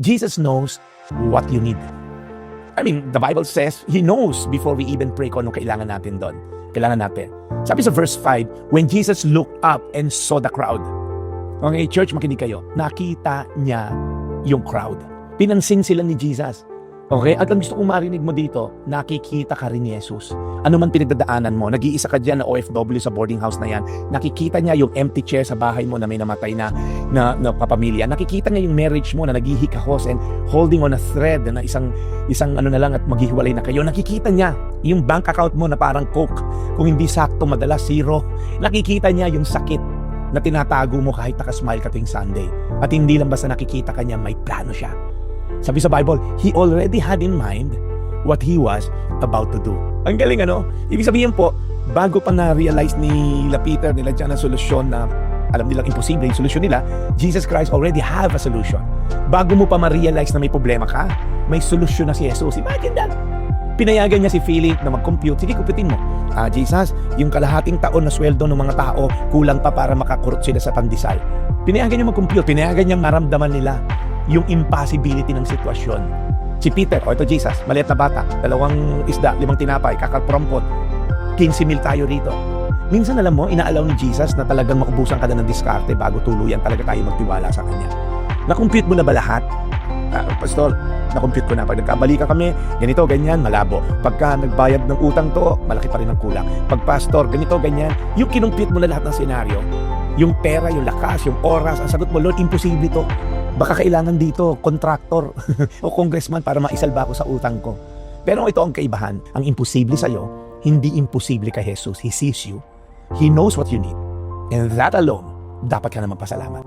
Jesus knows what you need. I mean, the Bible says He knows before we even pray kung anong kailangan natin doon. Kailangan natin. Sabi sa verse 5, when Jesus looked up and saw the crowd. Okay, church, makinig kayo. Nakita niya yung crowd. Pinansin sila ni Jesus. Okay? At ang gusto kong marinig mo dito, nakikita ka rin ni Jesus. Ano man pinagdadaanan mo, nag-iisa ka dyan na OFW sa boarding house na yan, nakikita niya yung empty chair sa bahay mo na may namatay na papamilya. Nakikita niya yung marriage mo na naghihikahos and holding on a thread na isang ano na lang at maghihiwalay na kayo. Nakikita niya yung bank account mo na parang Coke. Kung hindi sakto, madalas zero. Nakikita niya yung sakit na tinatago mo kahit nakasmile ka tuwing Sunday. At hindi lang basta nakikita ka niya, may plano siya. Sabi sa Bible, He already had in mind what He was about to do. Ang galing, ano? Ibig sabihin po, bago pa na-realize nila Peter, nila dyan ang solusyon na alam nilang imposible yung solusyon nila, Jesus Christ already have a solution. Bago mo pa ma-realize na may problema ka, may solusyon na si Jesus. Imagine that. Pinayagan niya si Philip na mag-compute. Sige, kumputin mo. Jesus, yung kalahating taon na sweldo ng mga tao, kulang pa para makakurot sila sa pandesal. Pinayagan niya mag-compute. Pinayagan niya maramdaman nila yung impossibility ng sitwasyon. Si Peter, ito Jesus, maliit na bata, 2 isda, 5 tinapay, kakaprompot, 15,000 tayo rito. Minsan alam mo, inaalaw ni Jesus na talagang maubusan ka na ng diskarte bago tuluyan talaga tayo magtiwala sa Kanya. Na-compute mo na ba lahat? Pastor, na-compute ko na. Pag nagkabalikan kami, ganito, ganyan, malabo. Pagka nagbayad ng utang to, malaki pa rin ang kulang. Pag pastor, ganito, ganyan, yung kinumpute mo na lahat ng senaryo, yung pera, yung lakas, yung oras, ang sagot mo, Lord, imposible to. Baka kailangan dito, contractor o congressman para maisalba ko sa utang ko. Pero ito ang kaibahan. Ang imposible sa'yo, hindi imposible kay Jesus. He sees you. He knows what you need. And that alone, dapat ka na magpasalamat.